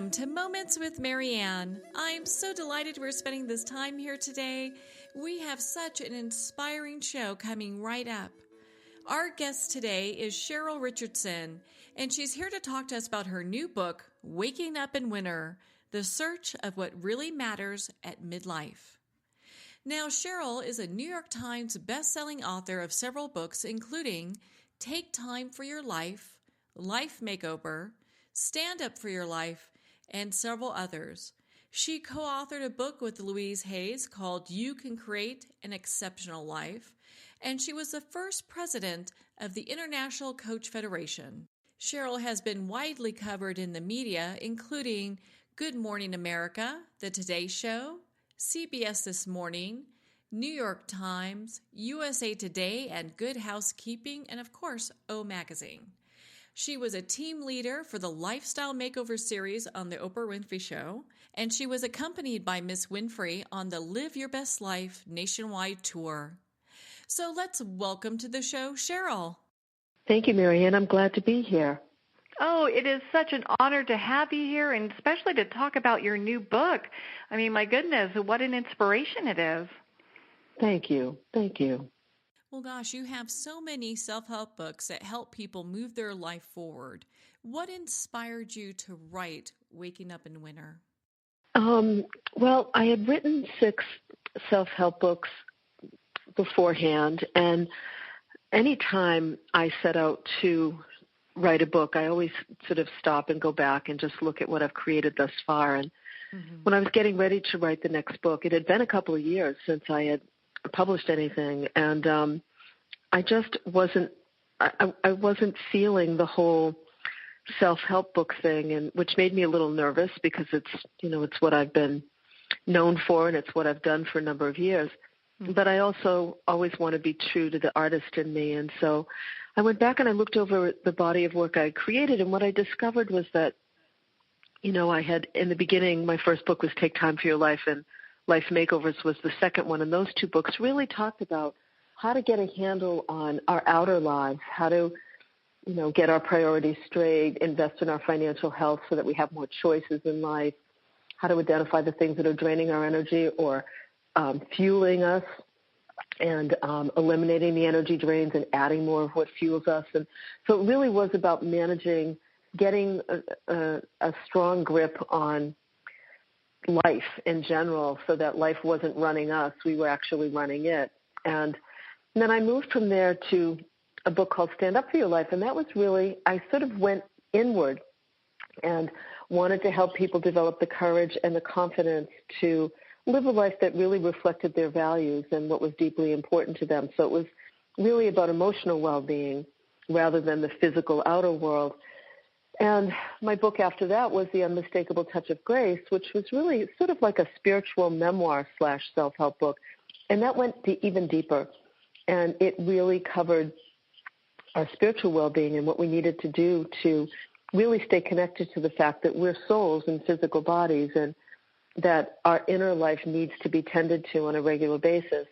Welcome to Moments with Marianne. I'm so delighted we're spending this time here today. We have such an inspiring show coming right up. Our guest today is Cheryl Richardson, and she's here to talk to us about her new book, Waking Up in Winter, The Search of What Really Matters at Midlife. Now, Cheryl is a New York Times best-selling author of several books, including Take Time for Your Life, Life Makeover, Stand Up for Your Life, and several others. She co-authored a book with Louise Hayes called You Can Create an Exceptional Life, and she was the first president of the International Coach Federation. Cheryl has been widely covered in the media, including Good Morning America, The Today Show, CBS This Morning, New York Times, USA Today, and Good Housekeeping, and of course, O Magazine. She was a team leader for the Lifestyle Makeover series on the Oprah Winfrey Show, and she was accompanied by Miss Winfrey on the Live Your Best Life nationwide tour. So let's welcome to the show, Cheryl. Thank you, Marianne. I'm glad to be here. Oh, it is such an honor to have you here, and especially to talk about your new book. I mean, my goodness, what an inspiration it is. Thank you. Thank you. Well, gosh, you have so many self-help books that help people move their life forward. What inspired you to write Waking Up in Winter? Well, I had written 6 self-help books beforehand, and anytime I set out to write a book, I always sort of stop and go back and just look at what I've created thus far. And when I was getting ready to write the next book, it had been a couple of years since I had published anything, and I just wasn't feeling the whole self-help book thing, and which made me a little nervous because it's what I've been known for and it's what I've done for a number of years. But I also always want to be true to the artist in me, and so I went back and I looked over the body of work I had created, and what I discovered was that, I had, in the beginning, my first book was Take Time for Your Life, and Life Makeovers was the second one, and those 2 books really talked about how to get a handle on our outer lives, how to, get our priorities straight, invest in our financial health so that we have more choices in life, how to identify the things that are draining our energy or fueling us, and eliminating the energy drains and adding more of what fuels us. And so it really was about managing, getting a strong grip on life in general so that life wasn't running us, we were actually running it. And then I moved from there to a book called Stand Up for Your Life, and that was really, I sort of went inward and wanted to help people develop the courage and the confidence to live a life that really reflected their values and what was deeply important to them. So it was really about emotional well-being rather than the physical outer world. And my book after that was The Unmistakable Touch of Grace, which was really sort of like a spiritual memoir / self-help book. And that went even deeper. And it really covered our spiritual well-being and what we needed to do to really stay connected to the fact that we're souls in physical bodies, and that our inner life needs to be tended to on a regular basis.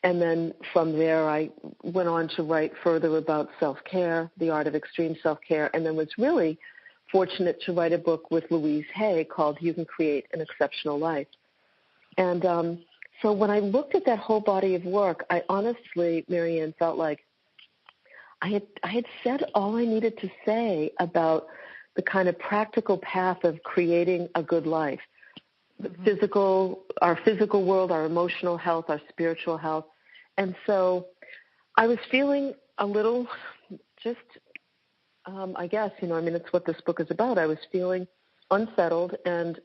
And then from there, I went on to write further about self-care, the art of extreme self-care, and then was really fortunate to write a book with Louise Hay called You Can Create an Exceptional Life. And so when I looked at that whole body of work, I honestly, Marianne, felt like I had said all I needed to say about the kind of practical path of creating a good life. Our physical world, our emotional health, our spiritual health. And so I was feeling a little I guess, it's what this book is about. I was feeling unsettled and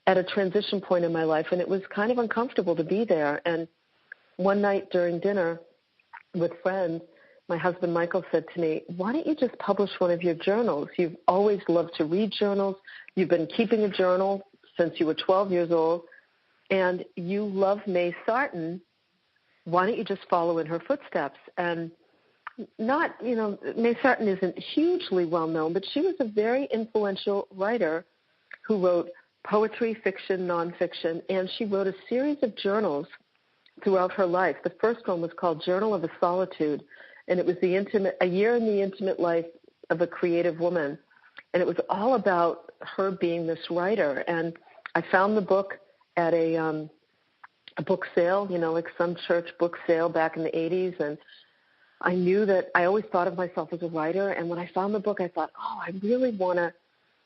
at a transition point in my life, and it was kind of uncomfortable to be there. And one night during dinner with friends, my husband Michael said to me, why don't you just publish one of your journals? You've always loved to read journals. You've been keeping a journal since you were 12 years old, and you love May Sarton. Why don't you just follow in her footsteps? And May Sarton isn't hugely well known, but she was a very influential writer who wrote poetry, fiction, nonfiction, and she wrote a series of journals throughout her life. The first one was called Journal of a Solitude, and it was a year in the intimate life of a creative woman. And it was all about her being this writer. And I found the book at a book sale, like some church book sale back in the 80s. And I knew that I always thought of myself as a writer. And when I found the book, I thought, I really want to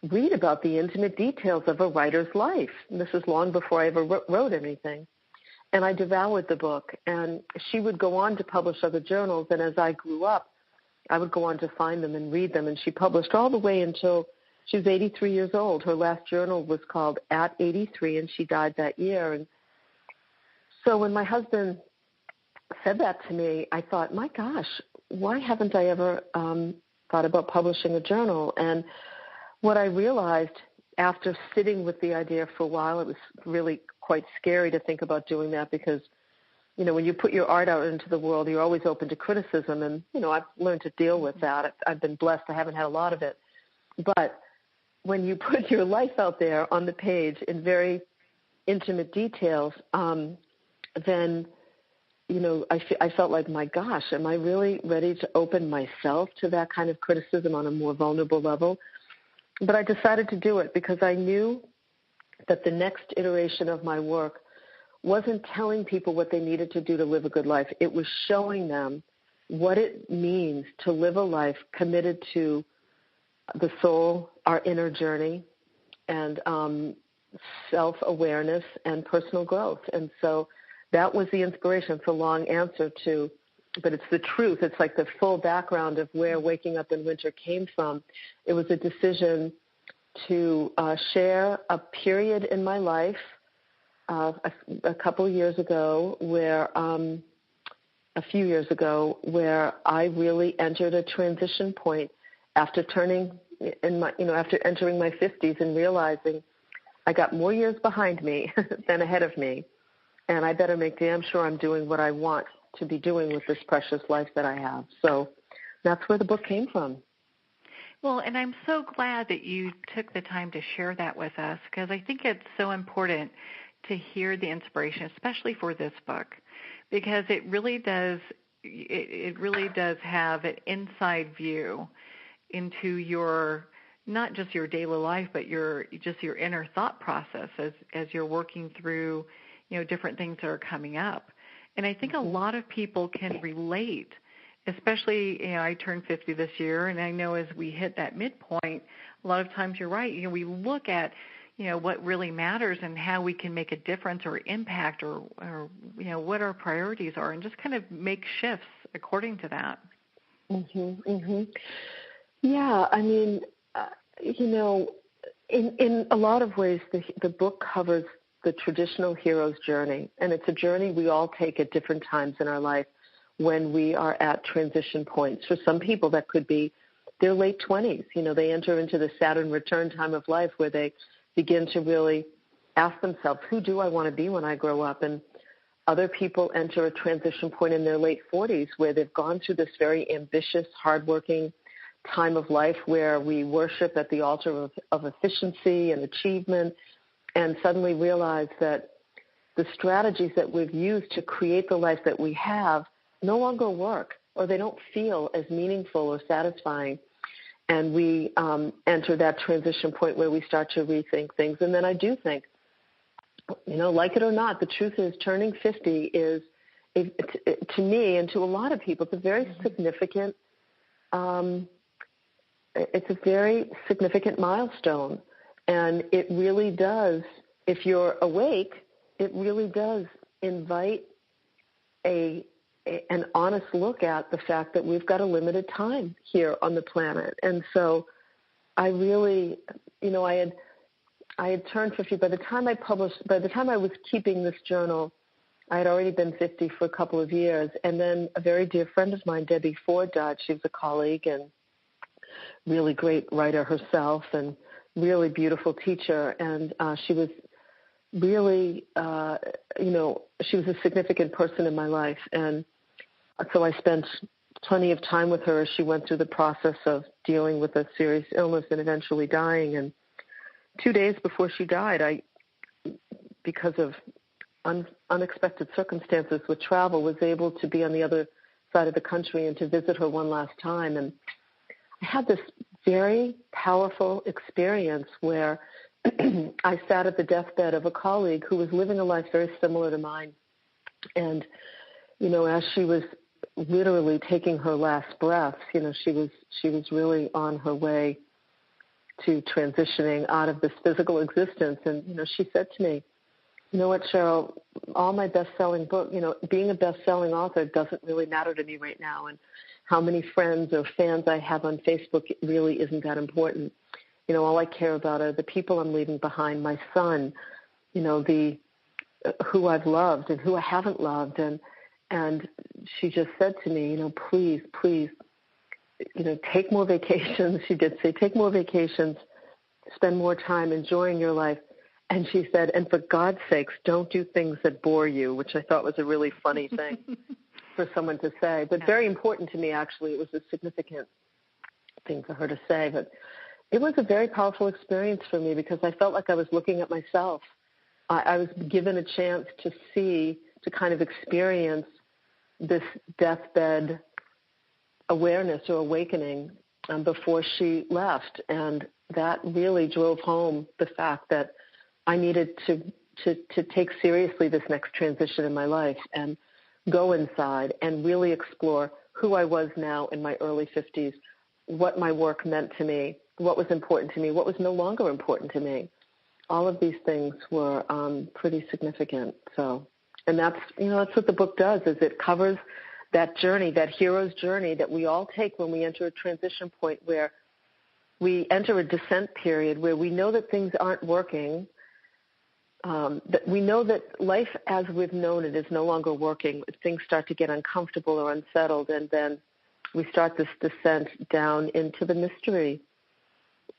read about the intimate details of a writer's life. And this is long before I ever wrote anything. And I devoured the book. And she would go on to publish other journals. And as I grew up, I would go on to find them and read them. And she published all the way until she was 83 years old. Her last journal was called At 83, and she died that year. And so when my husband said that to me, I thought, my gosh, why haven't I ever thought about publishing a journal? And what I realized after sitting with the idea for a while, it was really quite scary to think about doing that because, when you put your art out into the world, you're always open to criticism. And, I've learned to deal with that. I've been blessed. I haven't had a lot of it. But when you put your life out there on the page in very intimate details, then, I felt like, my gosh, am I really ready to open myself to that kind of criticism on a more vulnerable level? But I decided to do it because I knew that the next iteration of my work wasn't telling people what they needed to do to live a good life. It was showing them what it means to live a life committed to the soul, our inner journey, and self-awareness and personal growth. And so that was the inspiration. It's a long answer but it's the truth. It's like the full background of where Waking Up in Winter came from. It was a decision to share a period in my life a couple of years ago a few years ago, where I really entered a transition point after entering my 50s and realizing I got more years behind me than ahead of me, and I better make damn sure I'm doing what I want to be doing with this precious life that I have. So that's where the book came from. Well, and I'm so glad that you took the time to share that with us because I think it's so important to hear the inspiration, especially for this book, because it really does have an inside view into your, not just your daily life, but your inner thought process as you're working through, different things that are coming up. And I think a lot of people can relate, especially, I turned 50 this year, and I know as we hit that midpoint, a lot of times you're right, we look at, what really matters and how we can make a difference or impact or what our priorities are and just kind of make shifts according to that. Yeah, I mean, in a lot of ways, the book covers the traditional hero's journey, and it's a journey we all take at different times in our life when we are at transition points. For some people, that could be their late 20s. They enter into the Saturn return time of life where they begin to really ask themselves, who do I want to be when I grow up? And other people enter a transition point in their late 40s where they've gone through this very ambitious, hardworking time of life where we worship at the altar of efficiency and achievement, and suddenly realize that the strategies that we've used to create the life that we have no longer work, or they don't feel as meaningful or satisfying. And we enter that transition point where we start to rethink things. And then I do think, like it or not, the truth is turning 50 is, to me and to a lot of people, it's a very significant milestone. And it really does, if you're awake, it really does invite an honest look at the fact that we've got a limited time here on the planet. And so I really, I had turned 50. By the time I was keeping this journal, I had already been 50 for a couple of years. And then a very dear friend of mine, Debbie Ford, died. She was a colleague and really great writer herself and really beautiful teacher. And she was really, she was a significant person in my life. And so I spent plenty of time with her as she went through the process of dealing with a serious illness and eventually dying. And 2 days before she died, because of unexpected circumstances with travel, was able to be on the other side of the country and to visit her one last time. And I had this very powerful experience where I sat at the deathbed of a colleague who was living a life very similar to mine. And, as she was literally taking her last breaths, she was really on her way to transitioning out of this physical existence. And, she said to me, "You know what, Cheryl, all my best-selling book, being a best-selling author doesn't really matter to me right now. And how many friends or fans I have on Facebook really isn't that important. All I care about are the people I'm leaving behind, my son, who I've loved and who I haven't loved." And she just said to me, please, take more vacations. She did say, take more vacations, spend more time enjoying your life. And she said, and for God's sakes, don't do things that bore you, which I thought was a really funny thing for someone to say, but very important to me, actually. It was a significant thing for her to say. But it was a very powerful experience for me because I felt like I was looking at myself. I was given a chance to kind of experience this deathbed awareness or awakening before she left. And that really drove home the fact that I needed to take seriously this next transition in my life and go inside and really explore who I was now in my early 50s, what my work meant to me, what was important to me, what was no longer important to me. All of these things were pretty significant. So, and that's what the book does, is it covers that journey, that hero's journey that we all take when we enter a transition point where we enter a descent period where we know that things aren't working, that we know that life as we've known it is no longer working. Things start to get uncomfortable or unsettled, and then we start this descent down into the mystery.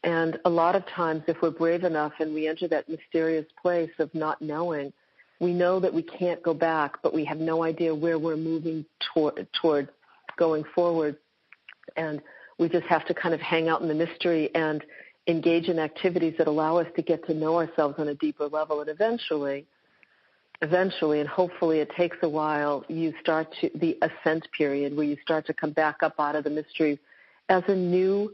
And a lot of times, if we're brave enough and we enter that mysterious place of not knowing, we know that we can't go back, but we have no idea where we're moving toward going forward. And we just have to kind of hang out in the mystery and engage in activities that allow us to get to know ourselves on a deeper level. And eventually, and hopefully it takes a while, you start to the ascent period where you start to come back up out of the mystery as a new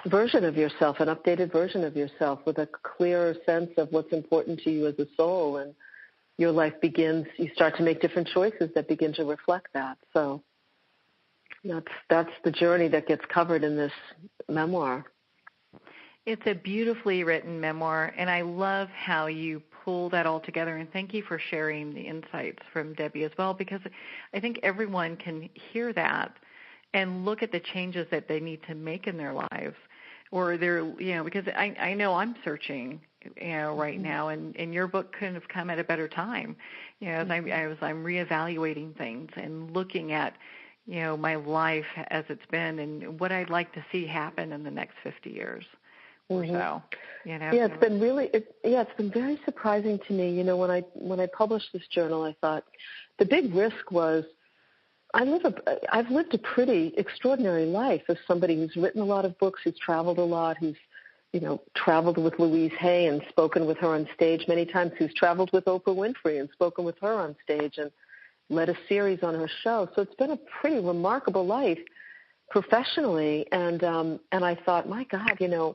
version of yourself, an updated version of yourself with a clearer sense of what's important to you as a soul. And your life begins, you start to make different choices that begin to reflect that. So that's the journey that gets covered in this memoir. It's a beautifully written memoir, and I love how you pull that all together, and thank you for sharing the insights from Debbie as well, because I think everyone can hear that and look at the changes that they need to make in their lives, or they're, because I know I'm searching, right now, and your book couldn't have come at a better time, as I'm reevaluating things and looking at, my life as it's been and what I'd like to see happen in the next 50 years. Or so, Yeah, it's been it's been very surprising to me. When I published this journal, I thought the big risk was I've lived a pretty extraordinary life as somebody who's written a lot of books, who's traveled a lot, who's traveled with Louise Hay and spoken with her on stage many times, who's traveled with Oprah Winfrey and spoken with her on stage and led a series on her show. So it's been a pretty remarkable life professionally, and I thought, my God,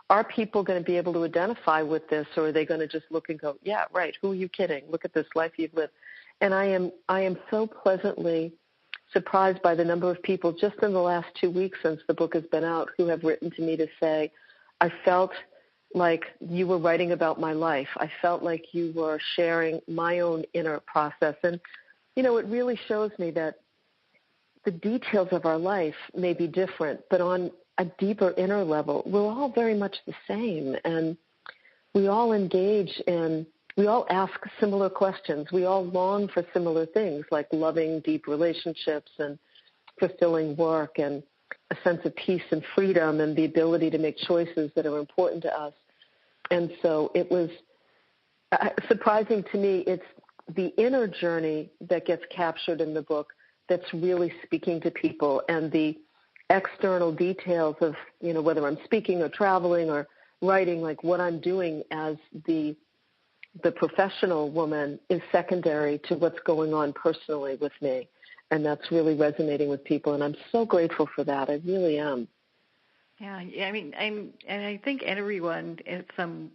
are people going to be able to identify with this, or are they going to just look and go, yeah, right, who are you kidding? Look at this life you've lived. And I am so pleasantly surprised by the number of people just in the last 2 weeks since the book has been out who have written to me to say, I felt like you were writing about my life. I felt like you were sharing my own inner process. And, it really shows me that the details of our life may be different, but on a deeper inner level, we're all very much the same, and we all we all ask similar questions. We all long for similar things like loving, deep relationships and fulfilling work and a sense of peace and freedom and the ability to make choices that are important to us. And so it was surprising to me. It's the inner journey that gets captured in the book that's really speaking to people, and the external details of, whether I'm speaking or traveling or writing, like what I'm doing as the professional woman is secondary to what's going on personally with me. And that's really resonating with people. And I'm so grateful for that. I really am. Yeah, I mean, and I think everyone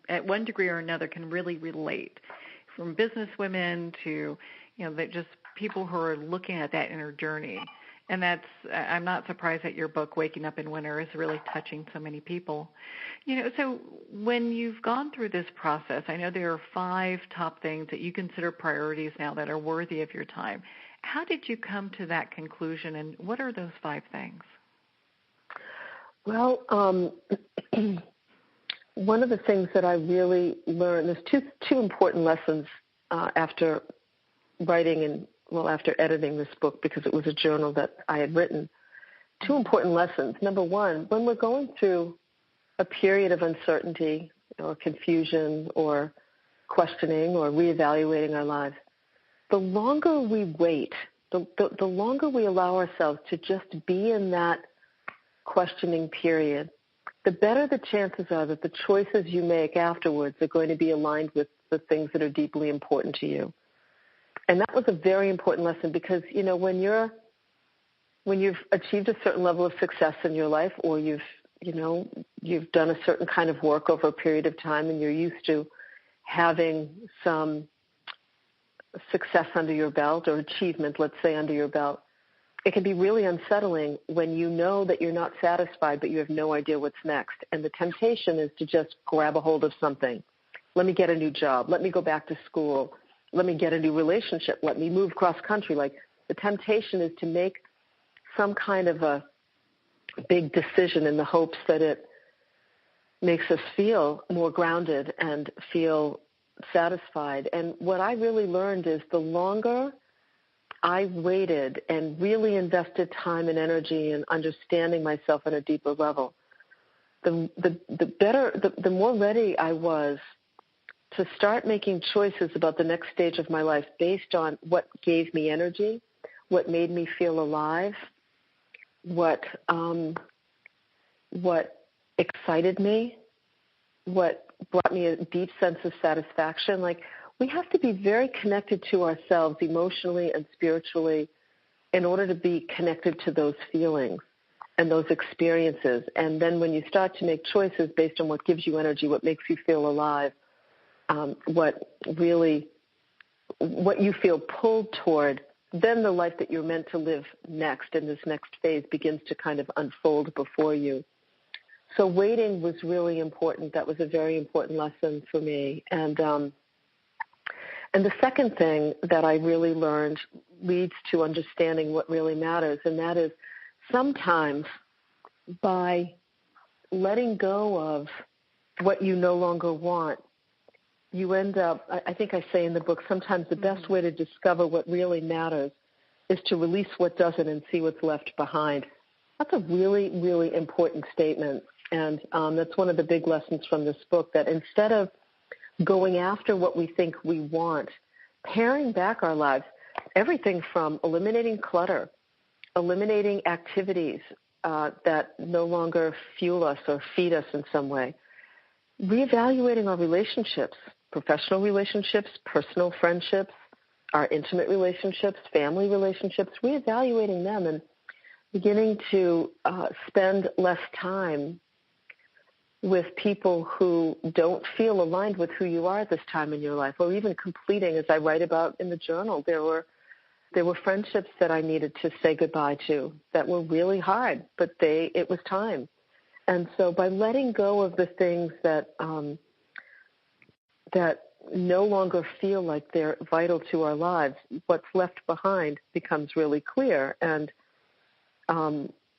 at one degree or another can really relate, from business women to, that just people who are looking at that inner journey. And I'm not surprised that your book, Waking Up in Winter, is really touching so many people. So when you've gone through this process, I know there are 5 top things that you consider priorities now that are worthy of your time. How did you come to that conclusion, and what are those 5 things? Well, one of the things that I really learned, there's two important lessons after writing after editing this book, because it was a journal that I had written. 2 important lessons. Number one, when we're going through a period of uncertainty or confusion or questioning or reevaluating our lives, the longer we wait, the longer we allow ourselves to just be in that questioning period, the better the chances are that the choices you make afterwards are going to be aligned with the things that are deeply important to you. And that was a very important lesson, because, when you've achieved a certain level of success in your life, or you've done a certain kind of work over a period of time, and you're used to having some success under your belt, or achievement, let's say, under your belt, it can be really unsettling when you know that you're not satisfied, but you have no idea what's next. And the temptation is to just grab a hold of something. Let me get a new job. Let me go back to school. Let me get a new relationship. Let me move cross country. Like, the temptation is to make some kind of a big decision in the hopes that it makes us feel more grounded and feel satisfied. And what I really learned is the longer I waited and really invested time and energy in understanding myself at a deeper level, the more ready I was to start making choices about the next stage of my life based on what gave me energy, what made me feel alive, what excited me, what brought me a deep sense of satisfaction. Like, we have to be very connected to ourselves emotionally and spiritually in order to be connected to those feelings and those experiences. And then when you start to make choices based on what gives you energy, what makes you feel alive, what you feel pulled toward, then the life that you're meant to live next in this next phase begins to kind of unfold before you. So waiting was really important. That was a very important lesson for me. And the second thing that I really learned leads to understanding what really matters, and that is sometimes by letting go of what you no longer want, you end up, I think I say in the book, sometimes the best way to discover what really matters is to release what doesn't and see what's left behind. That's a really, really important statement. And that's one of the big lessons from this book, that instead of going after what we think we want, paring back our lives, everything from eliminating clutter, eliminating activities that no longer fuel us or feed us in some way, reevaluating our relationships, professional relationships, personal friendships, our intimate relationships, family relationships, reevaluating them and beginning to spend less time with people who don't feel aligned with who you are at this time in your life, or even completing, as I write about in the journal, there were friendships that I needed to say goodbye to that were really hard, but it was time. And so by letting go of the things that no longer feel like they're vital to our lives, what's left behind becomes really clear. And,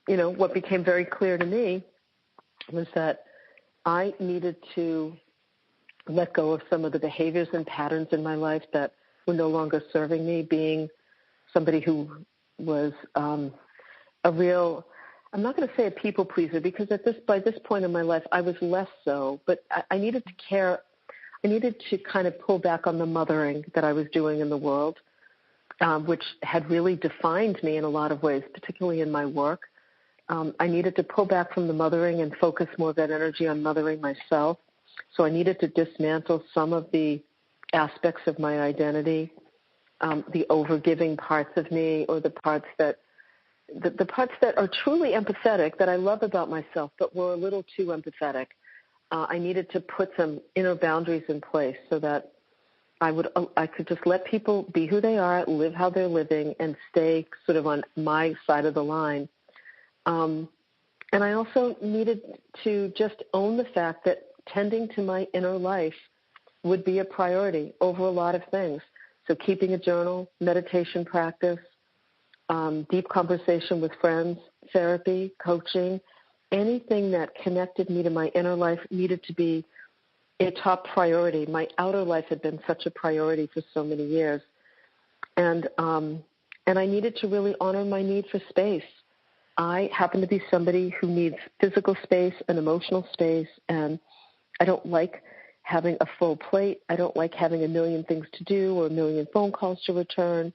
what became very clear to me was that I needed to let go of some of the behaviors and patterns in my life that were no longer serving me, being somebody who was I'm not going to say a people pleaser, because by this point in my life I was less so, but I needed to care. I needed to kind of pull back on the mothering that I was doing in the world, which had really defined me in a lot of ways, particularly in my work. I needed to pull back from the mothering and focus more of that energy on mothering myself. So I needed to dismantle some of the aspects of my identity, the overgiving parts of me, or the parts that the parts that are truly empathetic that I love about myself, but were a little too empathetic. I needed to put some inner boundaries in place so that I could just let people be who they are, live how they're living, and stay sort of on my side of the line. And I also needed to just own the fact that tending to my inner life would be a priority over a lot of things. So keeping a journal, meditation practice, deep conversation with friends, therapy, coaching, anything that connected me to my inner life needed to be a top priority. My outer life had been such a priority for so many years. And I needed to really honor my need for space. I happen to be somebody who needs physical space and emotional space, and I don't like having a full plate. I don't like having a million things to do or a million phone calls to return,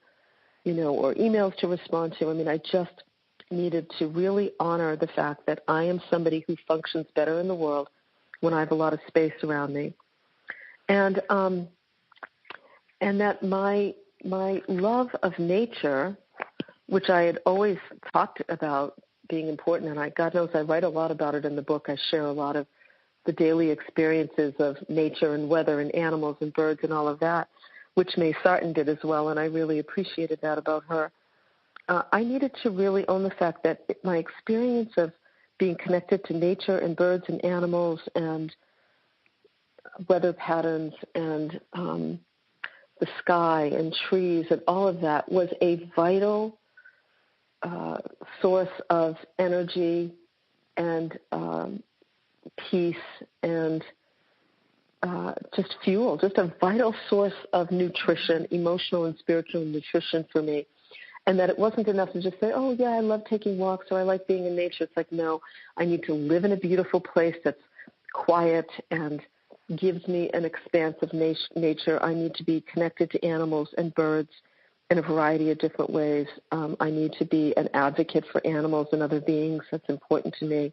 or emails to respond to. I mean, I just needed to really honor the fact that I am somebody who functions better in the world when I have a lot of space around me. And that my love of nature, which I had always talked about being important, and God knows I write a lot about it in the book. I share a lot of the daily experiences of nature and weather and animals and birds and all of that, which May Sarton did as well, and I really appreciated that about her. I needed to really own the fact that my experience of being connected to nature and birds and animals and weather patterns and the sky and trees and all of that was a vital source of energy and peace and just fuel, just a vital source of nutrition, emotional and spiritual nutrition for me. And that it wasn't enough to just say, oh, yeah, I love taking walks or I like being in nature. It's like, no, I need to live in a beautiful place that's quiet and gives me an expanse of nature. I need to be connected to animals and birds in a variety of different ways. I need to be an advocate for animals and other beings. That's important to me.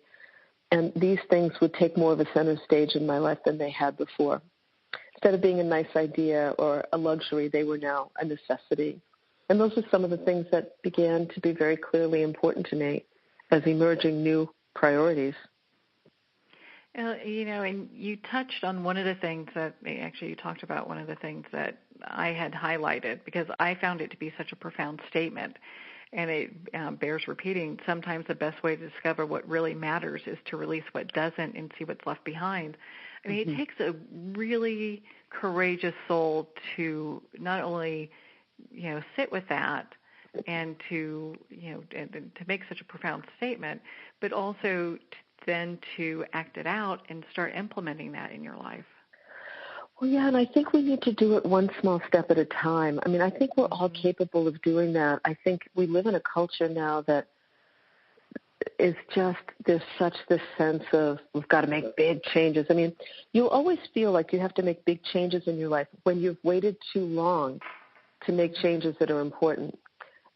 And these things would take more of a center stage in my life than they had before. Instead of being a nice idea or a luxury, they were now a necessity. And those are some of the things that began to be very clearly important to me as emerging new priorities. And you touched on one of the things that, actually you talked about one of the things that I had highlighted because I found it to be such a profound statement. And it bears repeating. Sometimes the best way to discover what really matters is to release what doesn't and see what's left behind. I mean, It takes a really courageous soul to not only sit with that and to make such a profound statement, but also then to act it out and start implementing that in your life. Well, yeah, and I think we need to do it one small step at a time. I mean, I think we're all capable of doing that. I think we live in a culture now that is just, there's such this sense of we've got to make big changes. I mean, you'll always feel like you have to make big changes in your life when you've waited too long to make changes that are important.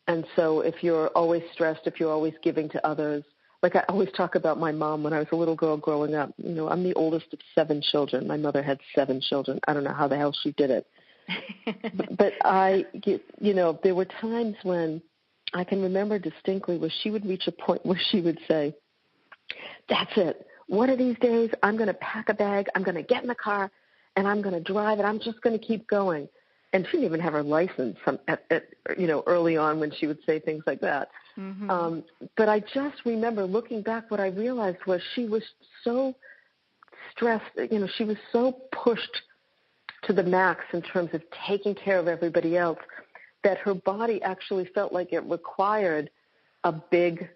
And so if you're always stressed, if you're always giving to others, like I always talk about my mom when I was a little girl growing up. I'm the oldest of 7 children. My mother had 7 children. I don't know how the hell she did it. but there were times when I can remember distinctly where she would reach a point where she would say, that's it. One of these days I'm going to pack a bag, I'm going to get in the car, and I'm going to drive, and I'm just going to keep going. And she didn't even have her license early on when she would say things like that. Mm-hmm. But I just remember looking back, what I realized was she was so stressed, she was so pushed to the max in terms of taking care of everybody else that her body actually felt like it required a big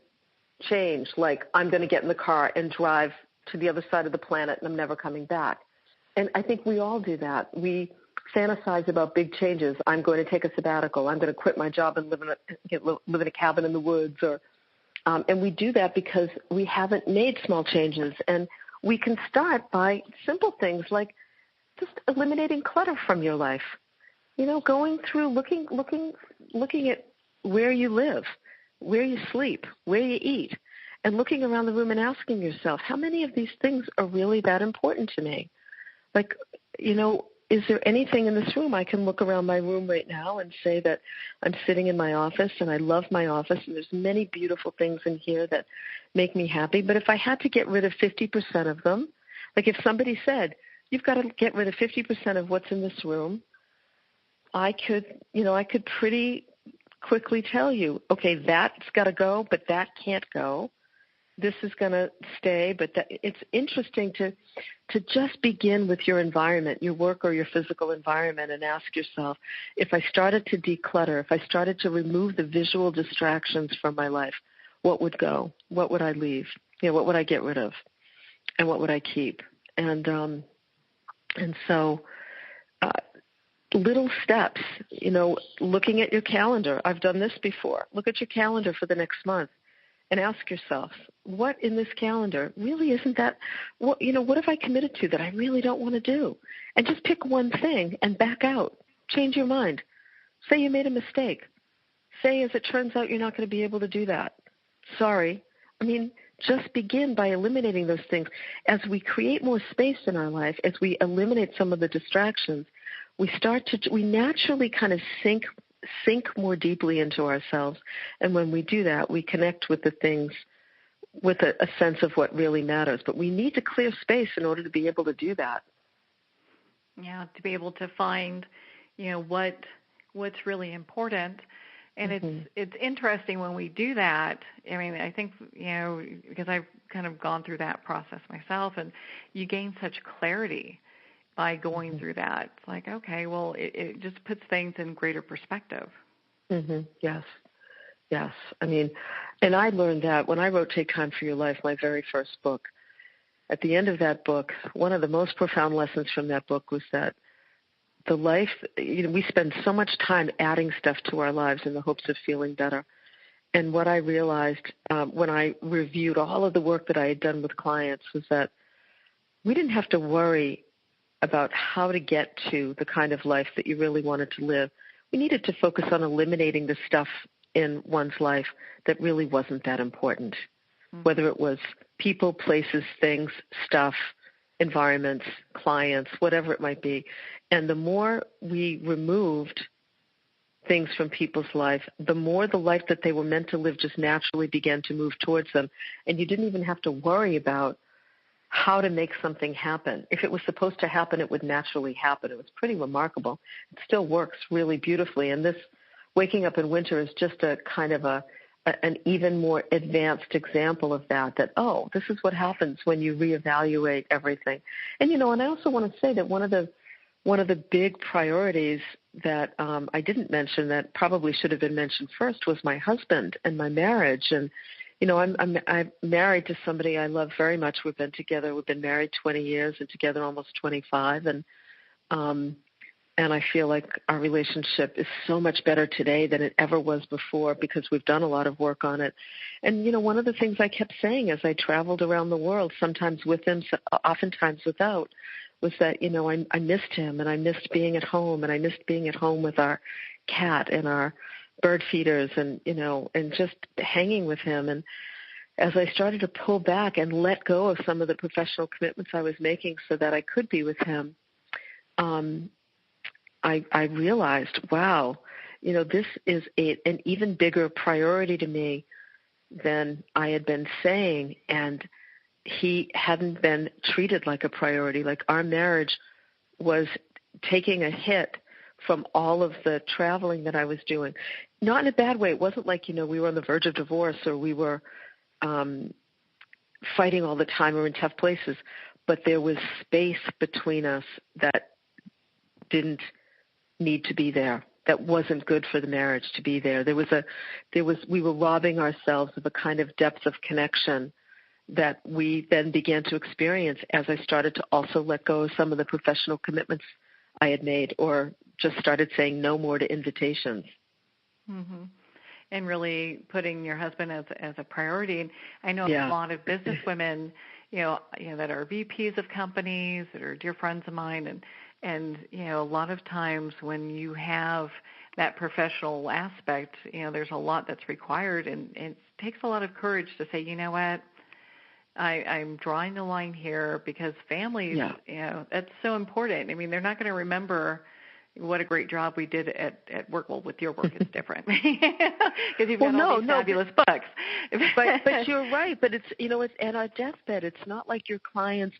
change, like I'm going to get in the car and drive to the other side of the planet and I'm never coming back. And I think we all do that. We fantasize about big changes. I'm going to take a sabbatical. I'm going to quit my job and live in a cabin in the woods. And we do that because we haven't made small changes. And we can start by simple things like just eliminating clutter from your life. Going through looking at where you live, where you sleep, where you eat, and looking around the room and asking yourself, how many of these things are really that important to me? Like, is there anything in this room? I can look around my room right now and say that I'm sitting in my office and I love my office and there's many beautiful things in here that make me happy. But if I had to get rid of 50% of them, like if somebody said, you've got to get rid of 50% of what's in this room, I could pretty quickly tell you, okay, that's got to go, but that can't go. This is going to stay, but it's interesting to just begin with your environment, your work or your physical environment, and ask yourself, if I started to declutter, if I started to remove the visual distractions from my life, what would go? What would I leave? What would I get rid of? And what would I keep? And so little steps, looking at your calendar. I've done this before. Look at your calendar for the next month and ask yourself, what in this calendar really isn't that, what have I committed to that I really don't want to do? And just pick one thing and back out. Change your mind. Say you made a mistake. Say, as it turns out, you're not going to be able to do that. Sorry. Just begin by eliminating those things. As we create more space in our life, as we eliminate some of the distractions, we naturally kind of sink more deeply into ourselves. And when we do that, we connect with the things with a sense of what really matters. But we need to clear space in order to be able to do that. Yeah, to be able to find, what's really important. And it's interesting when we do that. I think, because I've kind of gone through that process myself, and you gain such clarity by going through that. It's like, okay, well, it just puts things in greater perspective. Yes. And I learned that when I wrote Take Time for Your Life, my very first book. At the end of that book, one of the most profound lessons from that book was that the life, we spend so much time adding stuff to our lives in the hopes of feeling better. And what I realized when I reviewed all of the work that I had done with clients was that we didn't have to worry about how to get to the kind of life that you really wanted to live. We needed to focus on eliminating the stuff in one's life that really wasn't that important, whether it was people, places, things, stuff, environments, clients, whatever it might be. And the more we removed things from people's life, the more the life that they were meant to live just naturally began to move towards them. And you didn't even have to worry about how to make something happen. If it was supposed to happen, it would naturally happen. It was pretty remarkable. It still works really beautifully. And this Waking Up in Winter is just a kind of an even more advanced example of that, this is what happens when you reevaluate everything. And, and I also want to say that one of the big priorities that I didn't mention that probably should have been mentioned first was my husband and my marriage. And, I'm married to somebody I love very much. We've been together. We've been married 20 years and together almost 25. And I feel like our relationship is so much better today than it ever was before because we've done a lot of work on it. And, one of the things I kept saying as I traveled around the world, sometimes with him, oftentimes without, was that, I missed him and I missed being at home and I missed being at home with our cat and our bird feeders and, and just hanging with him. And as I started to pull back and let go of some of the professional commitments I was making so that I could be with him, I realized, wow, this is an even bigger priority to me than I had been saying. And he hadn't been treated like a priority. Like our marriage was taking a hit from all of the traveling that I was doing. Not in a bad way. It wasn't like, we were on the verge of divorce or we were fighting all the time or in tough places. But there was space between us that didn't need to be there. That wasn't good for the marriage to be there. We were robbing ourselves of a kind of depth of connection that we then began to experience as I started to also let go of some of the professional commitments I had made or just started saying no more to invitations. Mm-hmm. And really putting your husband as a priority. And I know a lot of business women, that are VPs of companies, that are dear friends of mine, and a lot of times when you have that professional aspect, there's a lot that's required, and it takes a lot of courage to say, you know what, I'm drawing the line here because families, that's so important. I mean, they're not going to remember what a great job we did at work. Well, with your work, it's different because you've got all these fabulous books. but you're right. But it's at our deathbed. It's not like your clients.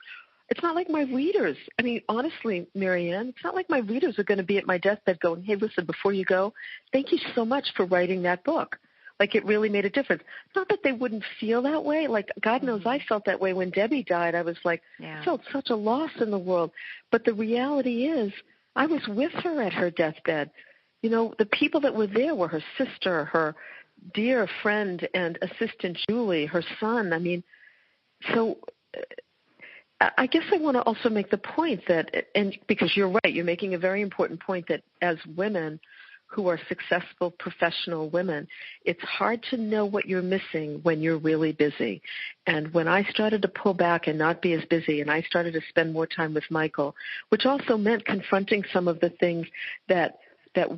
It's not like my readers. I mean, honestly, Marianne, it's not like my readers are going to be at my deathbed going, "Hey, listen, before you go, thank you so much for writing that book. Like, it really made a difference." Not that they wouldn't feel that way. Like, God knows I felt that way when Debbie died. I was like, I felt such a loss in the world. But the reality is, I was with her at her deathbed. The people that were there were her sister, her dear friend and assistant Julie, her son. I mean, so I guess I want to also make the point that, and because you're right, you're making a very important point, that as women who are successful professional women, it's hard to know what you're missing when you're really busy. And when I started to pull back and not be as busy, and I started to spend more time with Michael, which also meant confronting some of the things that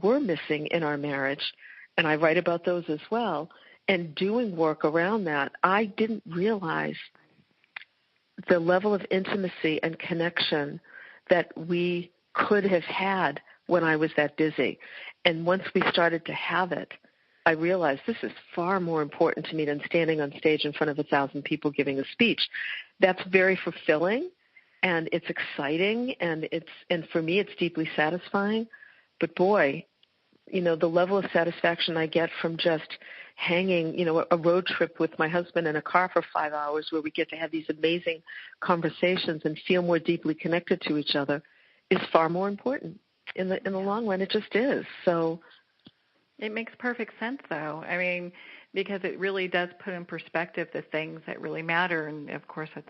were missing in our marriage, and I write about those as well, and doing work around that, I didn't realize the level of intimacy and connection that we could have had when I was that busy. And once we started to have it, I realized this is far more important to me than standing on stage in front of 1,000 people giving a speech. That's very fulfilling, and it's exciting, and for me it's deeply satisfying. But boy, the level of satisfaction I get from just hanging, a road trip with my husband in a car for 5 hours where we get to have these amazing conversations and feel more deeply connected to each other is far more important. In the long run, it just is. So it makes perfect sense, though. I mean, because it really does put in perspective the things that really matter, and of course, that's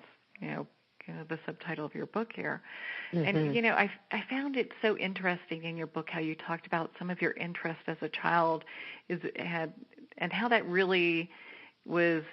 the subtitle of your book here. And I found it so interesting in your book how you talked about some of your interest as a child and how that really was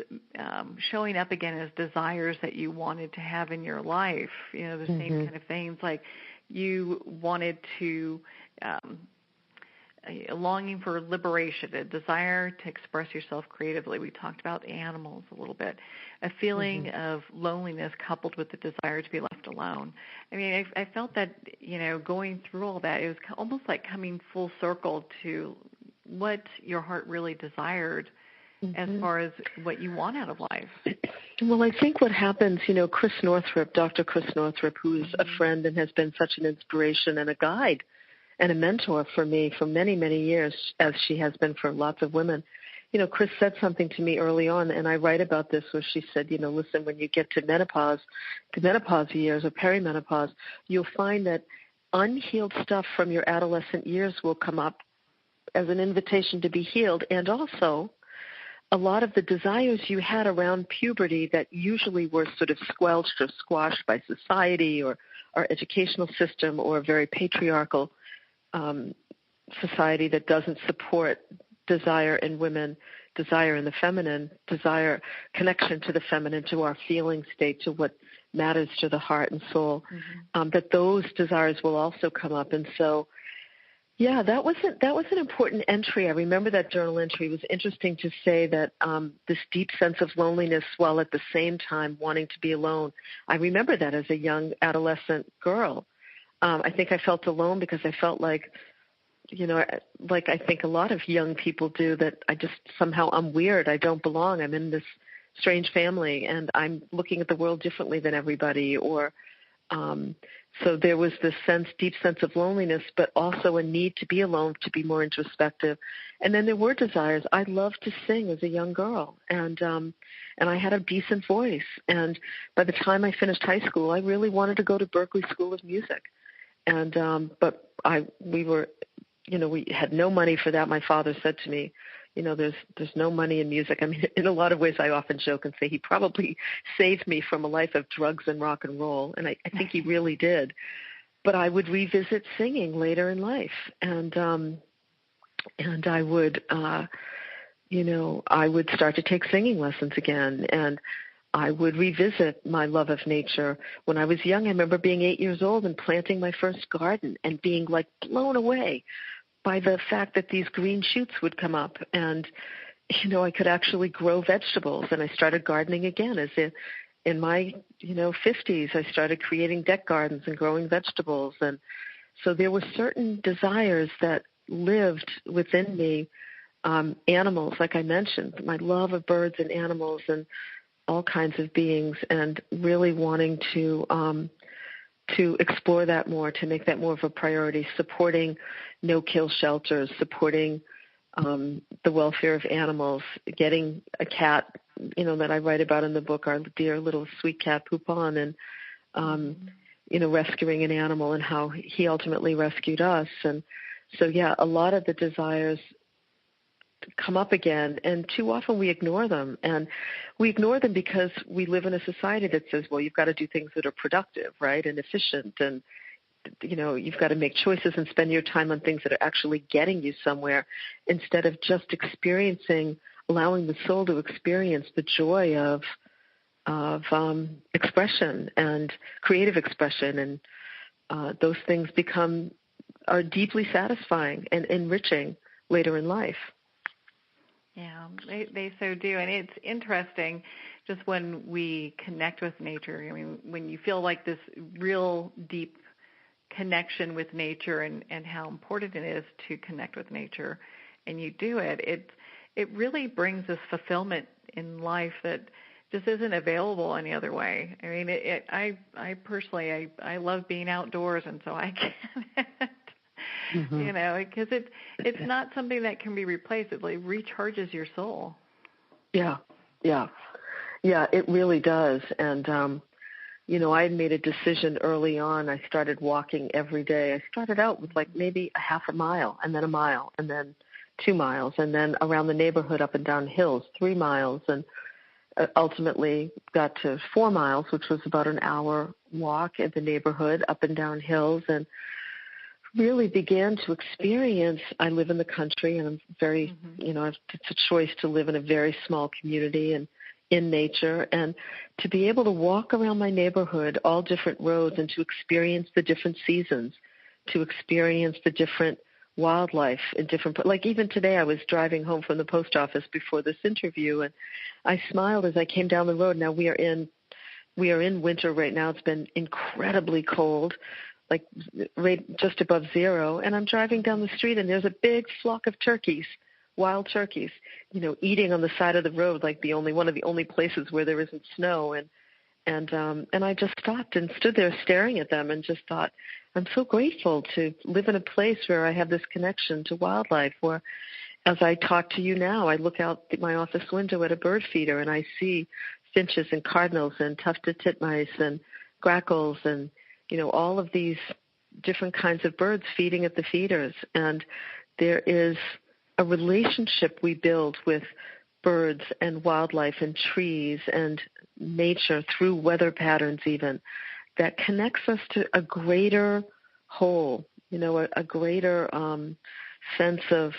showing up again as desires that you wanted to have in your life. The same kind of things, like you wanted to, a longing for liberation, a desire to express yourself creatively. We talked about animals a little bit, a feeling of loneliness coupled with the desire to be left alone. I mean, I felt that, going through all that, it was almost like coming full circle to what your heart really desired as far as what you want out of life. Well, I think what happens, Chris Northrup, Dr. Chris Northrup, who is a friend and has been such an inspiration and a guide and a mentor for me for many, many years, as she has been for lots of women. Chris said something to me early on, and I write about this, where she said, listen, when you get to menopause, the menopause years or perimenopause, you'll find that unhealed stuff from your adolescent years will come up as an invitation to be healed, and also a lot of the desires you had around puberty that usually were sort of squelched or squashed by society or our educational system or a very patriarchal society that doesn't support desire in women, desire in the feminine, desire, connection to the feminine, to our feeling state, to what matters to the heart and soul, that those desires will also come up. And so, yeah, that was an important entry. I remember that journal entry. It was interesting to say that this deep sense of loneliness while at the same time wanting to be alone. I remember that as a young adolescent girl. I think I felt alone because I felt like I think a lot of young people do, that I just somehow I'm weird. I don't belong. I'm in this strange family, and I'm looking at the world differently than everybody. Or so there was this deep sense of loneliness, but also a need to be alone, to be more introspective. And then there were desires. I loved to sing as a young girl, and I had a decent voice. And by the time I finished high school, I really wanted to go to Berklee School of Music. And but we had no money for that. My father said to me, there's no money in music. I mean, in a lot of ways, I often joke and say he probably saved me from a life of drugs and rock and roll, and I think he really did. But I would revisit singing later in life, and I would, I would start to take singing lessons again, and I would revisit my love of nature. When I was young, I remember being 8 years old and planting my first garden and being like blown away by the fact that these green shoots would come up, and I could actually grow vegetables. And I started gardening again as in my 50s, I started creating deck gardens and growing vegetables, and so there were certain desires that lived within me. Animals, like I mentioned, my love of birds and animals and all kinds of beings, and really wanting to explore that more, to make that more of a priority, supporting no-kill shelters, supporting the welfare of animals, getting a cat, that I write about in the book, our dear little sweet cat Poupon, and rescuing an animal and how he ultimately rescued us. And so, a lot of the desires come up again, and too often we ignore them. And we ignore them because we live in a society that says, well, you've got to do things that are productive, right, and efficient, and you've got to make choices and spend your time on things that are actually getting you somewhere, instead of just allowing the soul to experience the joy of expression and creative expression. And those things are deeply satisfying and enriching later in life. Yeah, they so do. And it's interesting just when we connect with nature. I mean, when you feel like this real deep connection with nature and how important it is to connect with nature, and you do it really brings this fulfillment in life that just isn't available any other way. I mean, I personally love being outdoors, and so I get it. Mm-hmm. Because it's not something that can be replaced. It like recharges your soul. Yeah, it really does. And I had made a decision early on. I started walking every day. I started out with like maybe a half a mile, and then a mile, and then 2 miles, and then around the neighborhood up and down hills, 3 miles, and ultimately got to 4 miles, which was about an hour walk in the neighborhood up and down hills, and really began to experience. I live in the country, and I'm very, it's a choice to live in a very small community and in nature, and to be able to walk around my neighborhood, all different roads, and to experience the different seasons, to experience the different wildlife in different, like even today I was driving home from the post office before this interview, and I smiled as I came down the road. Now we are in winter right now. It's been incredibly cold, like right just above zero, and I'm driving down the street, and there's a big flock of turkeys, wild turkeys, eating on the side of the road, like one of the only places where there isn't snow. And I just stopped and stood there staring at them and just thought, I'm so grateful to live in a place where I have this connection to wildlife, where as I talk to you now, I look out my office window at a bird feeder and I see finches and cardinals and tufted titmice and grackles and, all of these different kinds of birds feeding at the feeders. And there is a relationship we build with birds and wildlife and trees and nature through weather patterns even, that connects us to a greater whole, a greater sense of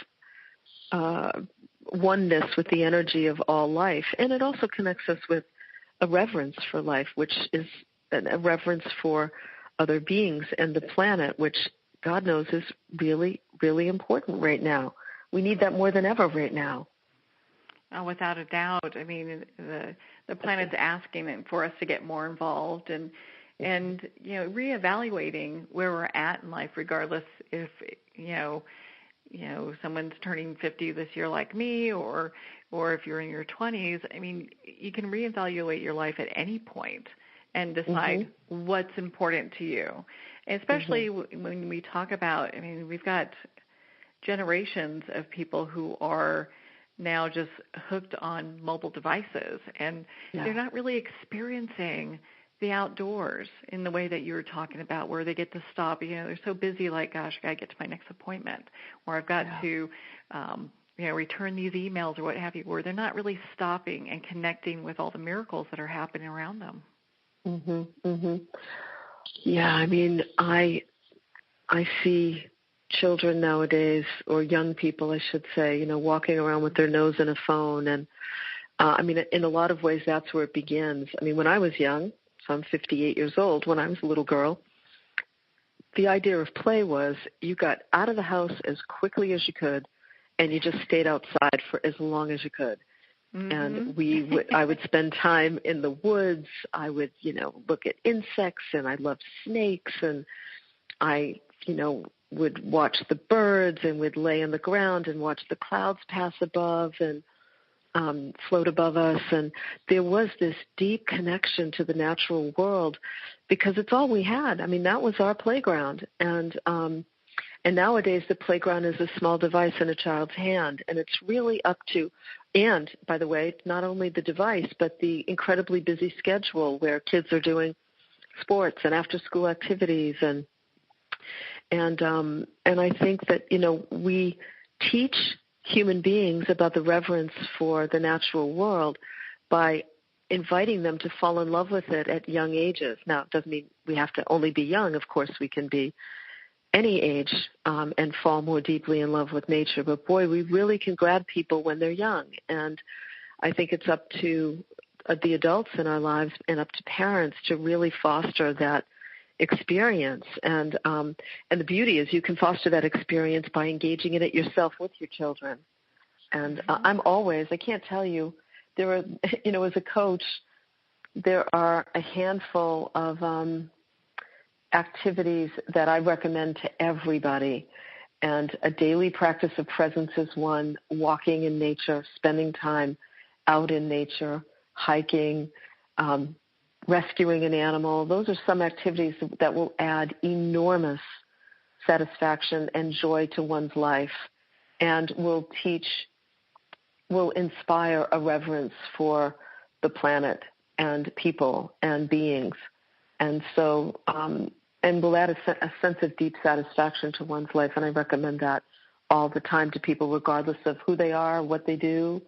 oneness with the energy of all life. And it also connects us with a reverence for life, which is a reverence for other beings and the planet, which God knows is really, really important right now. We need that more than ever right now. Oh, without a doubt. I mean, the planet's asking for us to get more involved and reevaluating where we're at in life, regardless if someone's turning 50 this year like me, or if you're in your 20s. I mean, you can reevaluate your life at any point and decide what's important to you. And especially when we talk about, I mean, we've got generations of people who are now just hooked on mobile devices, and they're not really experiencing the outdoors in the way that you were talking about, where they get to stop. They're so busy, like, gosh, I got to get to my next appointment, or I've got to, return these emails or what have you, where they're not really stopping and connecting with all the miracles that are happening around them. Yeah, I mean, I see children nowadays, or young people, I should say, walking around with their nose in a phone. And, I mean, in a lot of ways, that's where it begins. I mean, when I was young, so I'm 58 years old, when I was a little girl, the idea of play was you got out of the house as quickly as you could, and you just stayed outside for as long as you could. And I would spend time in the woods. I would, look at insects, and I loved snakes, and I, would watch the birds, and would lay on the ground and watch the clouds pass above and float above us. And there was this deep connection to the natural world because it's all we had. I mean, that was our playground. And nowadays the playground is a small device in a child's hand, and it's really up to, and by the way, not only the device, but the incredibly busy schedule where kids are doing sports and after-school activities, and I think that we teach human beings about the reverence for the natural world by inviting them to fall in love with it at young ages. Now, it doesn't mean we have to only be young. Of course, we can be any age and fall more deeply in love with nature. But boy, we really can grab people when they're young. And I think it's up to the adults in our lives and up to parents to really foster that experience. And the beauty is you can foster that experience by engaging in it yourself with your children. And I can't tell you, there are, as a coach, there are a handful of activities that I recommend to everybody. And a daily practice of presence is one, walking in nature, spending time out in nature, hiking, rescuing an animal. Those are some activities that will add enormous satisfaction and joy to one's life and will inspire a reverence for the planet and people and beings. And so, and will add a sense of deep satisfaction to one's life. And I recommend that all the time to people, regardless of who they are, what they do.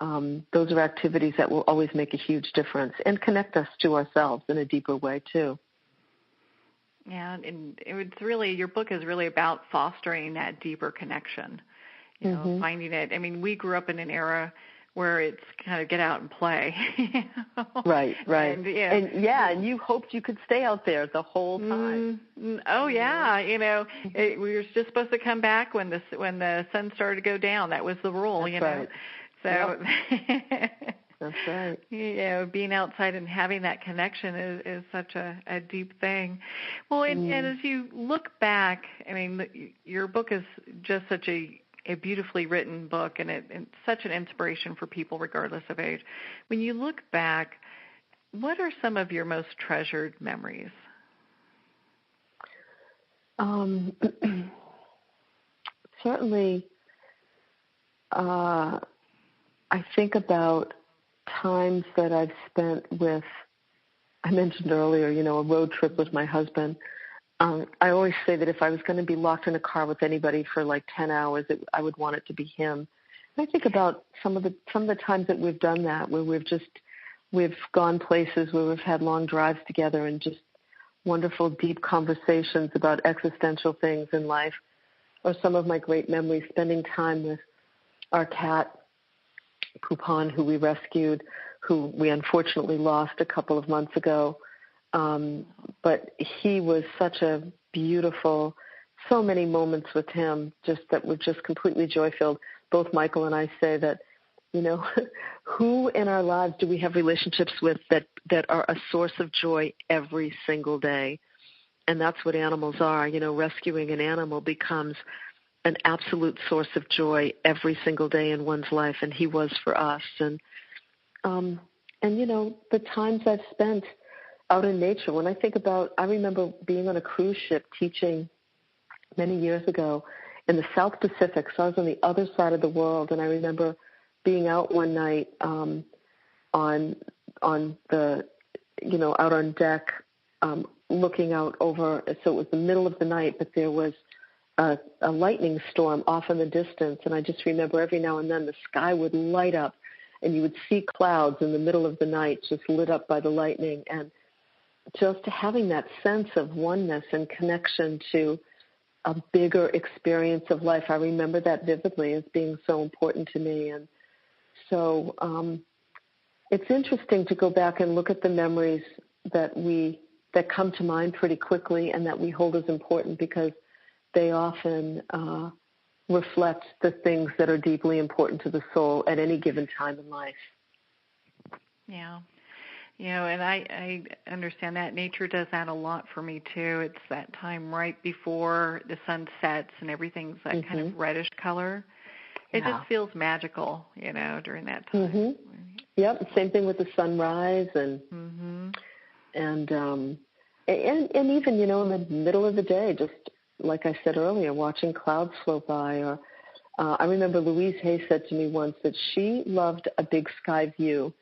Those are activities that will always make a huge difference and connect us to ourselves in a deeper way, too. Yeah, and it's really, your book is really about fostering that deeper connection, finding it. I mean, we grew up in an era where it's kind of get out and play. Right. And you hoped you could stay out there the whole time. Oh yeah, we were just supposed to come back when the sun started to go down. That was the rule. That's right. So that's right. Being outside and having that connection is such a deep thing. Well, and as you look back, I mean, your book is just such a beautifully written book, and it's such an inspiration for people regardless of age. When you look back, what are some of your most treasured memories? Certainly, I think about times that I've spent with, I mentioned earlier, a road trip with my husband. I always say that if I was going to be locked in a car with anybody for like 10 hours, I would want it to be him. And I think about some of the times that we've done that, where we've gone places where we've had long drives together and just wonderful, deep conversations about existential things in life. Or some of my great memories, spending time with our cat, Poupon, who we rescued, who we unfortunately lost a couple of months ago. But he was such a beautiful, so many moments with him that were just completely joy-filled. Both Michael and I say that, who in our lives do we have relationships with that are a source of joy every single day? And that's what animals are. Rescuing an animal becomes an absolute source of joy every single day in one's life, and he was for us. And the times I've spent out in nature, when I think about, I remember being on a cruise ship teaching many years ago in the South Pacific, so I was on the other side of the world, and I remember being out one night on the, out on deck, looking out over, so it was the middle of the night, but there was a lightning storm off in the distance, and I just remember every now and then the sky would light up, and you would see clouds in the middle of the night just lit up by the lightning, and just having that sense of oneness and connection to a bigger experience of life. I remember that vividly as being so important to me. And so it's interesting to go back and look at the memories that come to mind pretty quickly and that we hold as important, because they often reflect the things that are deeply important to the soul at any given time in life. Yeah. And I understand that. Nature does that a lot for me, too. It's that time right before the sun sets and everything's that kind of reddish color. It just feels magical, during that time. Mm-hmm. Yep, same thing with the sunrise and even, in the middle of the day, just like I said earlier, watching clouds float by. Or I remember Louise Hay said to me once that she loved a big sky view,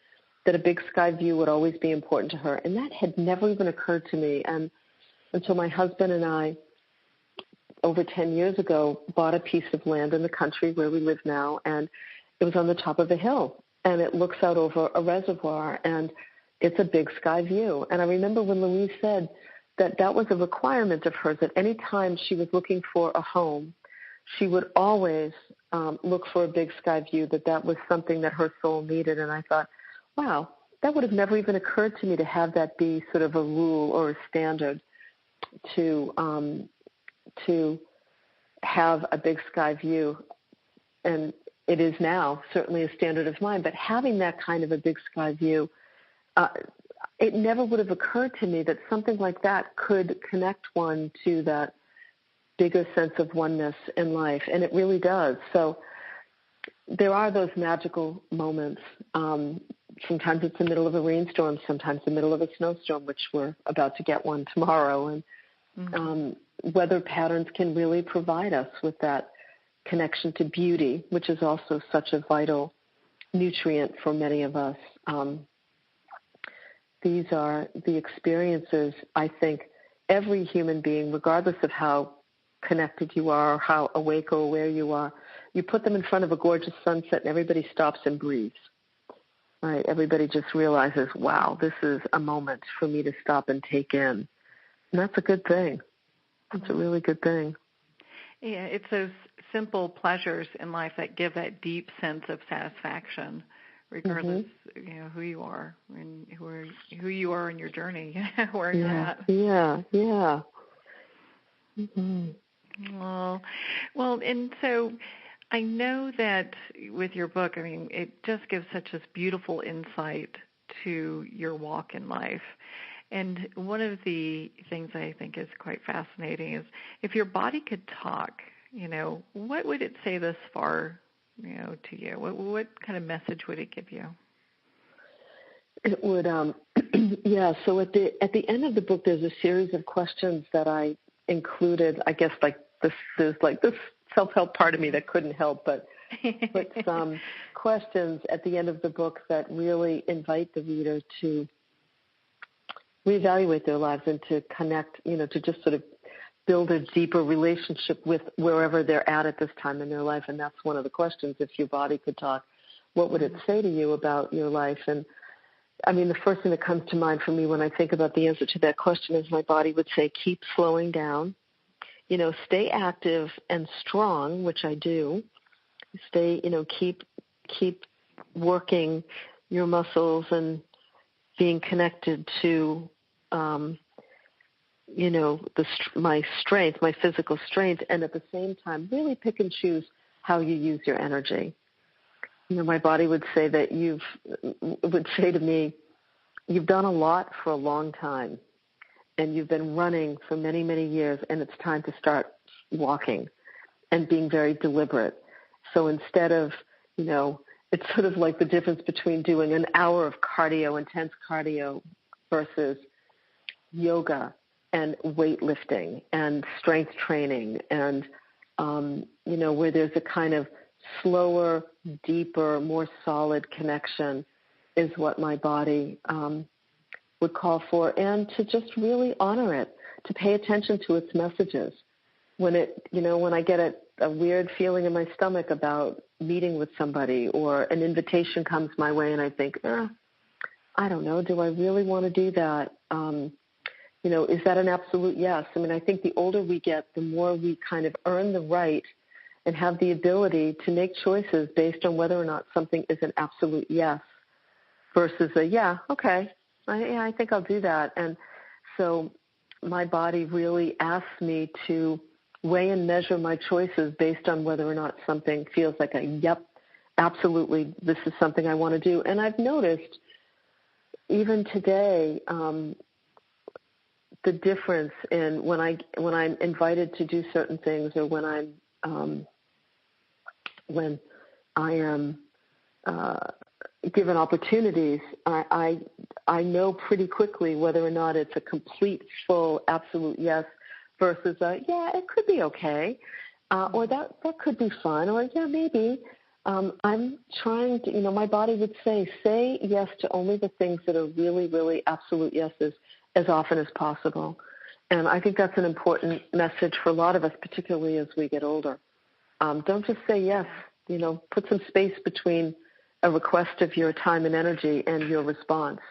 that a big sky view would always be important to her. And that had never even occurred to me. And until my husband and I, over 10 years ago, bought a piece of land in the country where we live now, and it was on the top of a hill, and it looks out over a reservoir, and it's a big sky view. And I remember when Louise said that was a requirement of hers, that any time she was looking for a home, she would always look for a big sky view, that was something that her soul needed. And I thought, wow, that would have never even occurred to me to have that be sort of a rule or a standard to have a big sky view. And it is now certainly a standard of mine, but having that kind of a big sky view, it never would have occurred to me that something like that could connect one to that bigger sense of oneness in life, and it really does. So there are those magical moments. Sometimes it's the middle of a rainstorm, sometimes the middle of a snowstorm, which we're about to get one tomorrow, and weather patterns can really provide us with that connection to beauty, which is also such a vital nutrient for many of us. These are the experiences, I think, every human being, regardless of how connected you are or how awake or aware you are, you put them in front of a gorgeous sunset and everybody stops and breathes. Right? Everybody just realizes, wow, this is a moment for me to stop and take in. And that's a good thing. That's a really good thing. Yeah, it's those simple pleasures in life that give that deep sense of satisfaction, regardless, who you are and who you are in your journey, where you're at. Yeah. Well, and so I know that with your book, it just gives such a beautiful insight to your walk in life. And one of the things I think is quite fascinating is if your body could talk, what would it say thus far, to you? What kind of message would it give you? It would, so at the end of the book, there's a series of questions that I included, I guess, there's this self-help part of me that couldn't help but some questions at the end of the book that really invite the reader to reevaluate their lives and to connect, to just sort of build a deeper relationship with wherever they're at this time in their life. And that's one of the questions. If your body could talk, what would it say to you about your life? And the first thing that comes to mind for me when I think about the answer to that question is my body would say, keep slowing down, stay active and strong, which I do. Stay, keep working your muscles and being connected to, my strength, my physical strength, and at the same time, really pick and choose how you use your energy. My body would say would say to me, you've done a lot for a long time, and you've been running for many, many years, and it's time to start walking and being very deliberate. So instead of, it's sort of like the difference between doing an hour of cardio, intense cardio, versus yoga and weightlifting and strength training and, where there's a kind of slower, deeper, more solid connection is what my body would call for, and to just really honor it, to pay attention to its messages. When I get a weird feeling in my stomach about meeting with somebody or an invitation comes my way and I think, I don't know, do I really want to do that? Is that an absolute yes? I think the older we get, the more we kind of earn the right and have the ability to make choices based on whether or not something is an absolute yes versus a, yeah, okay, I think I'll do that. And so my body really asks me to weigh and measure my choices based on whether or not something feels like yep, absolutely, this is something I want to do. And I've noticed even today the difference in when I'm invited to do certain things, or when I am given opportunities. I know pretty quickly whether or not it's a complete, full, absolute yes versus yeah, it could be okay, or that could be fun, or yeah, maybe. I'm trying to, my body would say yes to only the things that are really, really absolute yeses as often as possible. And I think that's an important message for a lot of us, particularly as we get older. Don't just say yes, put some space between a request of your time and energy and your response.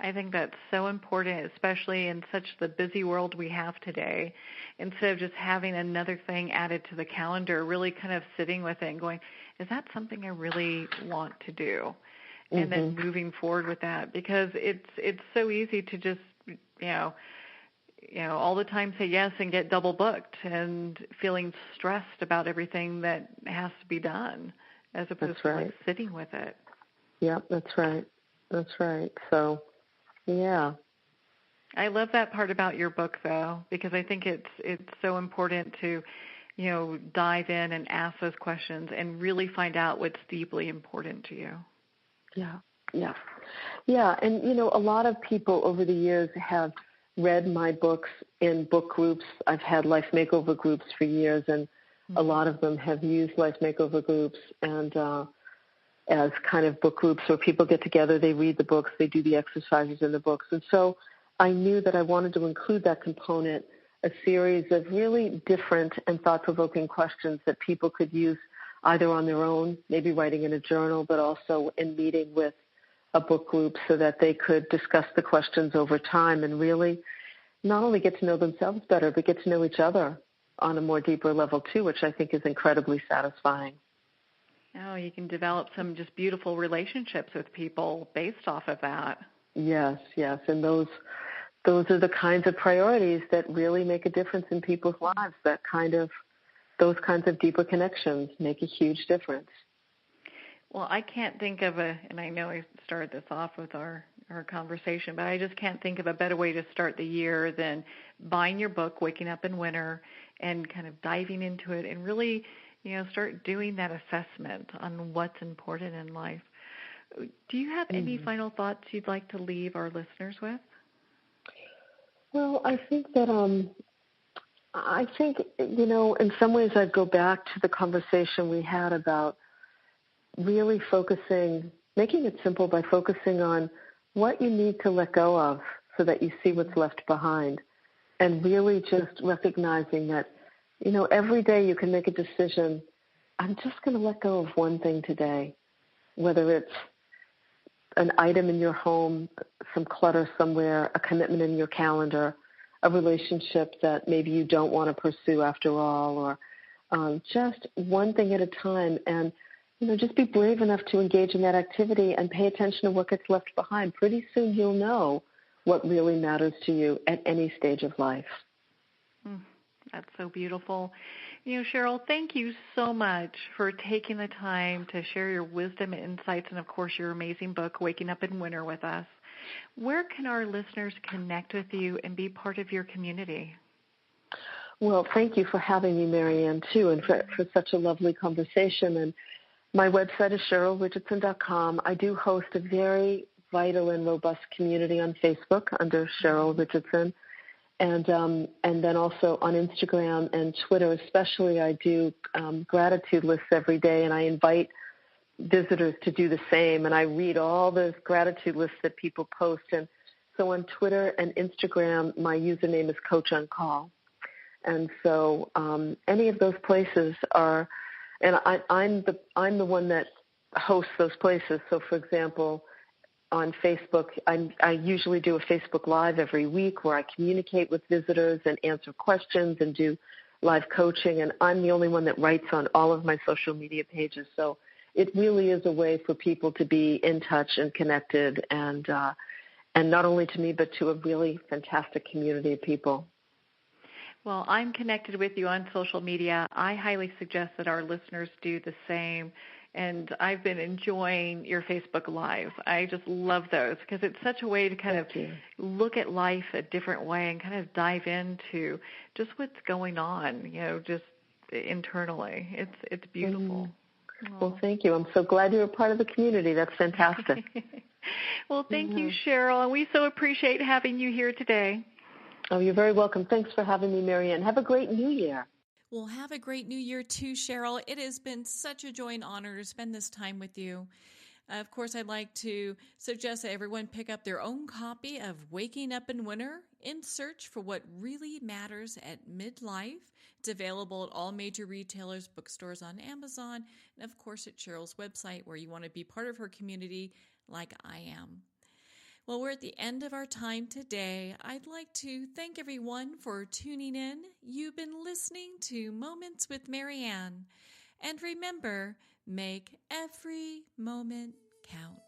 I think that's so important, especially in such the busy world we have today. Instead of just having another thing added to the calendar, really kind of sitting with it and going, is that something I really want to do? And then moving forward with that, because it's so easy to just, all the time say yes and get double booked and feeling stressed about everything that has to be done, as opposed to like sitting with it. Yeah, that's right. That's right. So, yeah. I love that part about your book, though, because I think it's so important to, dive in and ask those questions and really find out what's deeply important to you. Yeah. And, a lot of people over the years have read my books in book groups. I've had life makeover groups for years, and a lot of them have used life makeover groups and as kind of book groups where people get together, they read the books, they do the exercises in the books. And so I knew that I wanted to include that component, a series of really different and thought-provoking questions that people could use either on their own, maybe writing in a journal, but also in meeting with a book group so that they could discuss the questions over time and really not only get to know themselves better, but get to know each other on a more deeper level too, which I think is incredibly satisfying. Oh, you can develop some just beautiful relationships with people based off of that. Yes, and those are the kinds of priorities that really make a difference in people's lives. Those kinds of deeper connections make a huge difference. Well, I can't think of and I know I started this off with our conversation, but I just can't think of a better way to start the year than buying your book, Waking Up in Winter, and kind of diving into it and really, start doing that assessment on what's important in life. Do you have any final thoughts you'd like to leave our listeners with? Well, I think that in some ways I'd go back to the conversation we had about really making it simple by focusing on what you need to let go of so that you see what's left behind, and really just recognizing that, every day you can make a decision. I'm just going to let go of one thing today, whether it's an item in your home, some clutter somewhere, a commitment in your calendar, a relationship that maybe you don't want to pursue after all, or just one thing at a time. And, just be brave enough to engage in that activity and pay attention to what gets left behind. Pretty soon you'll know what really matters to you at any stage of life. That's so beautiful. Cheryl, thank you so much for taking the time to share your wisdom and insights and, of course, your amazing book, Waking Up in Winter, with us. Where can our listeners connect with you and be part of your community? Well, thank you for having me, Marianne, too, and for such a lovely conversation. And my website is CherylRichardson.com. I do host a very vital and robust community on Facebook under Cheryl Richardson. And then also on Instagram and Twitter especially, I do gratitude lists every day, and I invite visitors to do the same. And I read all those gratitude lists that people post. And so on Twitter and Instagram, my username is Coach on Call. And so any of those places are, and I'm the one that hosts those places. So, for example, on Facebook, I usually do a Facebook Live every week where I communicate with visitors and answer questions and do live coaching, and I'm the only one that writes on all of my social media pages. So it really is a way for people to be in touch and connected, and not only to me but to a really fantastic community of people. Well, I'm connected with you on social media. I highly suggest that our listeners do the same. And I've been enjoying your Facebook Live. I just love those because it's such a way to kind of look at life a different way and kind of dive into just what's going on, just internally. It's beautiful. Well, thank you. I'm so glad you're a part of the community. That's fantastic. Well, thank you, Cheryl. And we so appreciate having you here today. Oh, you're very welcome. Thanks for having me, Marianne. Have a great New Year. Well, have a great New Year too, Cheryl. It has been such a joy and honor to spend this time with you. Of course, I'd like to suggest that everyone pick up their own copy of Waking Up in Winter in Search for What Really Matters at Midlife. It's available at all major retailers, bookstores, on Amazon, and of course at Cheryl's website where you want to be part of her community like I am. Well, we're at the end of our time today. I'd like to thank everyone for tuning in. You've been listening to Moments with Marianne. And remember, make every moment count.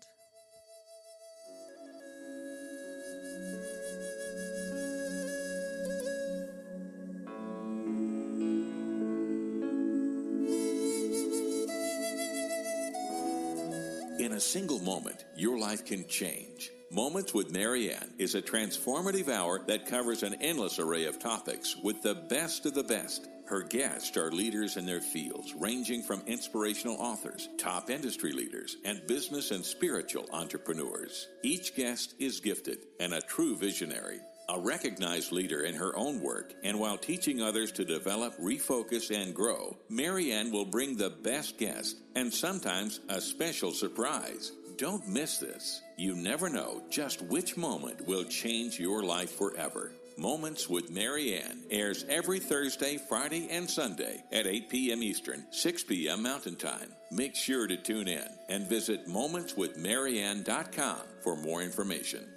In a single moment, your life can change. Moments with Marianne is a transformative hour that covers an endless array of topics with the best of the best. Her guests are leaders in their fields, ranging from inspirational authors, top industry leaders, and business and spiritual entrepreneurs. Each guest is gifted and a true visionary, a recognized leader in her own work, and while teaching others to develop, refocus, and grow, Marianne will bring the best guest and sometimes a special surprise. Don't miss this. You never know just which moment will change your life forever. Moments with Marianne airs every Thursday, Friday, and Sunday at 8 p.m. Eastern, 6 p.m. Mountain Time. Make sure to tune in and visit momentswithmarianne.com for more information.